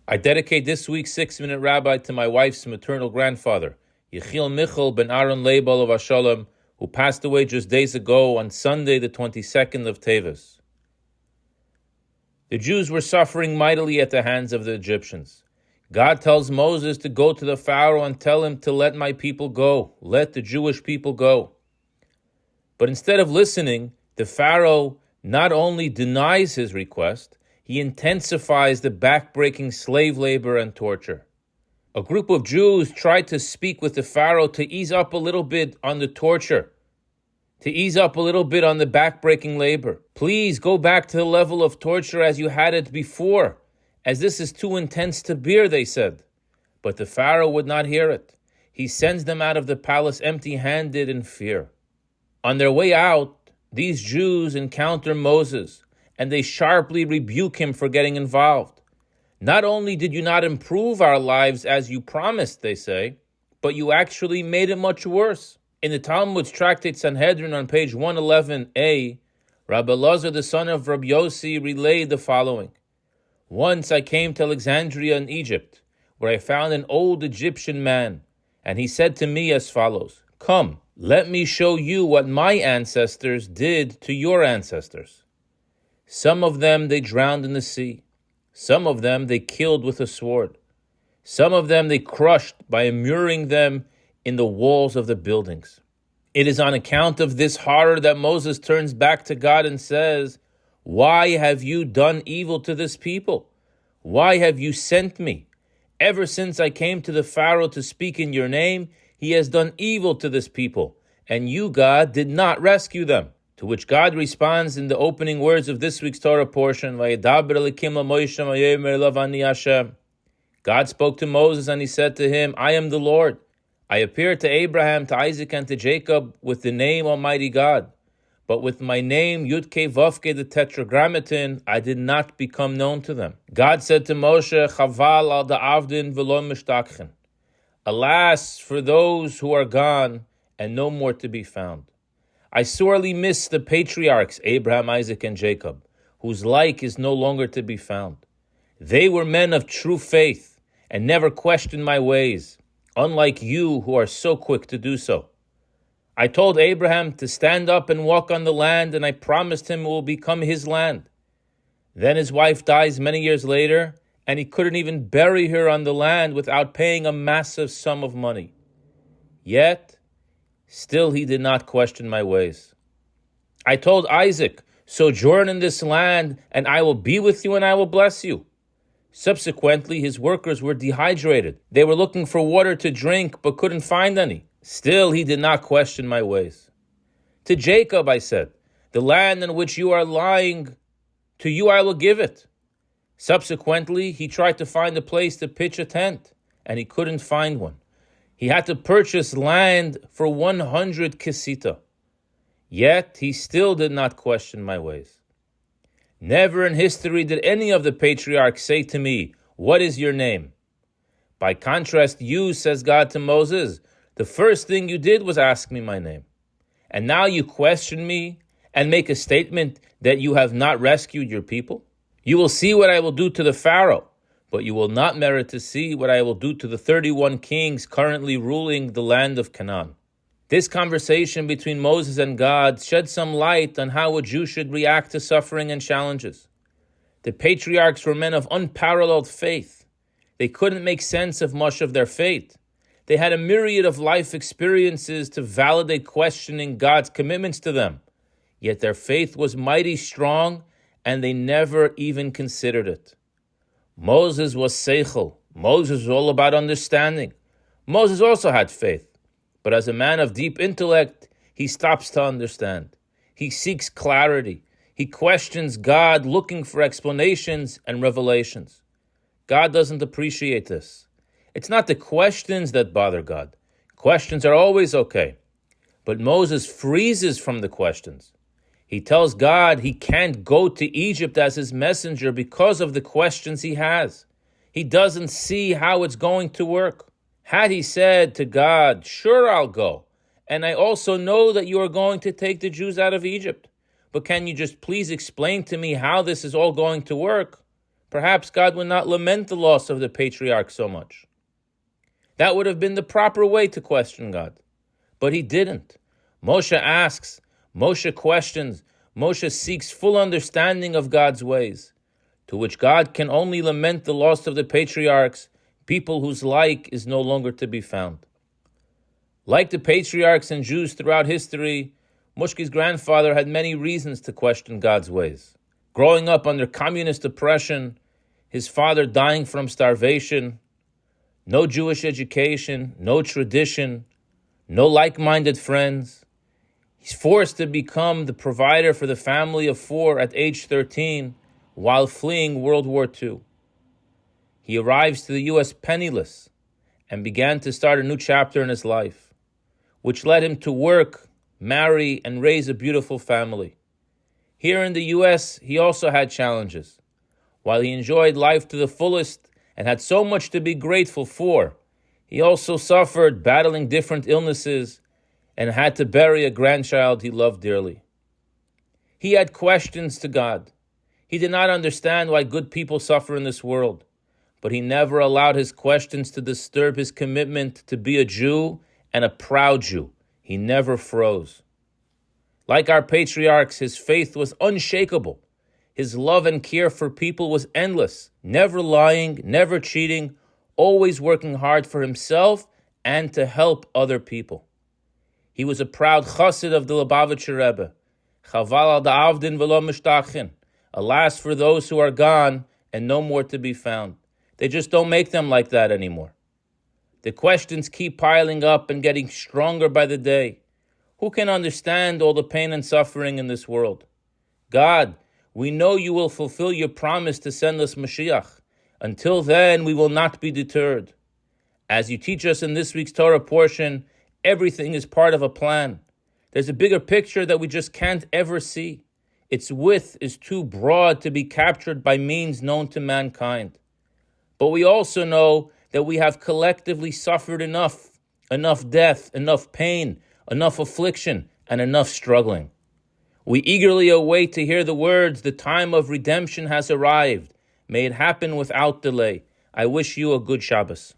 I dedicate this week's 6-minute rabbi to my wife's maternal grandfather, Yechiel Michel ben Aharon Leib of Shalom, who passed away just days ago on Sunday, the 22nd of Teves. The Jews were suffering mightily at the hands of the Egyptians. God tells Moses to go to the Pharaoh and tell him to let my people go, let the Jewish people go. But instead of listening, the Pharaoh not only denies his request, he intensifies the backbreaking slave labor and torture. A group of Jews tried to speak with the Pharaoh to ease up a little bit on the torture, to ease up a little bit on the backbreaking labor. Please go back to the level of torture as you had it before, as this is too intense to bear, they said. But the Pharaoh would not hear it. He sends them out of the palace empty-handed in fear. On their way out, these Jews encounter Moses, and they sharply rebuke him for getting involved. Not only did you not improve our lives as you promised, they say, but you actually made it much worse. In the Talmud's tractate Sanhedrin on page 111a, Rabbi Elazar, the son of Rabbi Yossi, relayed the following. Once I came to Alexandria in Egypt, where I found an old Egyptian man, and he said to me as follows, "Come, let me show you what my ancestors did to your ancestors. Some of them they drowned in the sea. Some of them they killed with a sword. Some of them they crushed by immuring them in the walls of the buildings." It is on account of this horror that Moses turns back to God and says, "Why have you done evil to this people? Why have you sent me? Ever since I came to the Pharaoh to speak in your name, he has done evil to this people, and you, God, did not rescue them." To which God responds in the opening words of this week's Torah portion, God spoke to Moses and he said to him, "I am the Lord. I appeared to Abraham, to Isaac, and to Jacob with the name Almighty God. But with my name, Yud-Kei Vav-Kei, the Tetragrammaton, I did not become known to them." God said to Moshe, "Chaval al da'avdin v'lo mishtachchen." Alas, for those who are gone and no more to be found. I sorely miss the patriarchs, Abraham, Isaac, and Jacob, whose like is no longer to be found. They were men of true faith and never questioned my ways, unlike you who are so quick to do so. I told Abraham to stand up and walk on the land, and I promised him it will become his land. Then his wife dies many years later, and he couldn't even bury her on the land without paying a massive sum of money. Yet, still he did not question my ways. I told Isaac, "Sojourn in this land, and I will be with you and I will bless you." Subsequently, his workers were dehydrated. They were looking for water to drink, but couldn't find any. Still, he did not question my ways. To Jacob, I said, "The land in which you are lying, to you I will give it." Subsequently, he tried to find a place to pitch a tent, and he couldn't find one. He had to purchase land for 100 kesita. Yet, he still did not question my ways. Never in history did any of the patriarchs say to me, "What is your name?" By contrast, you, says God to Moses, the first thing you did was ask me my name. And now you question me and make a statement that you have not rescued your people? You will see what I will do to the Pharaoh, but you will not merit to see what I will do to the 31 kings currently ruling the land of Canaan. This conversation between Moses and God shed some light on how a Jew should react to suffering and challenges. The patriarchs were men of unparalleled faith. They couldn't make sense of much of their fate. They had a myriad of life experiences to validate questioning God's commitments to them. Yet their faith was mighty strong, and they never even considered it. Moses was seichel. Moses was all about understanding. Moses also had faith. But as a man of deep intellect, he stops to understand. He seeks clarity. He questions God, looking for explanations and revelations. God doesn't appreciate this. It's not the questions that bother God. Questions are always okay. But Moses freezes from the questions. He tells God he can't go to Egypt as his messenger because of the questions he has. He doesn't see how it's going to work. Had he said to God, "Sure, I'll go, and I also know that you are going to take the Jews out of Egypt, but can you just please explain to me how this is all going to work?" perhaps God would not lament the loss of the patriarchs so much. That would have been the proper way to question God. But he didn't. Moshe asks, Moshe questions, Moshe seeks full understanding of God's ways, to which God can only lament the loss of the patriarchs, people whose like is no longer to be found. Like the patriarchs and Jews throughout history, Moshe's grandfather had many reasons to question God's ways. Growing up under communist oppression, his father dying from starvation, no Jewish education, no tradition, no like-minded friends. He's forced to become the provider for the family of 4 at age 13 while fleeing World War II. He arrives to the U.S. penniless and began to start a new chapter in his life, which led him to work, marry, and raise a beautiful family. Here in the U.S., he also had challenges. While he enjoyed life to the fullest and had so much to be grateful for, he also suffered battling different illnesses and had to bury a grandchild he loved dearly. He had questions to God. He did not understand why good people suffer in this world, but he never allowed his questions to disturb his commitment to be a Jew and a proud Jew. He never froze. Like our patriarchs, his faith was unshakable. His love and care for people was endless, never lying, never cheating, always working hard for himself and to help other people. He was a proud chassid of the Lubavitcher Rebbe. Chaval al da'avdin v'lo mishtachin. Alas for those who are gone and no more to be found. They just don't make them like that anymore. The questions keep piling up and getting stronger by the day. Who can understand all the pain and suffering in this world? God, we know you will fulfill your promise to send us Mashiach. Until then, we will not be deterred. As you teach us in this week's Torah portion, everything is part of a plan. There's a bigger picture that we just can't ever see. Its width is too broad to be captured by means known to mankind. But we also know that we have collectively suffered enough death, enough pain, enough affliction, and enough struggling. We eagerly await to hear the words, the time of redemption has arrived. May it happen without delay. I wish you a good Shabbos.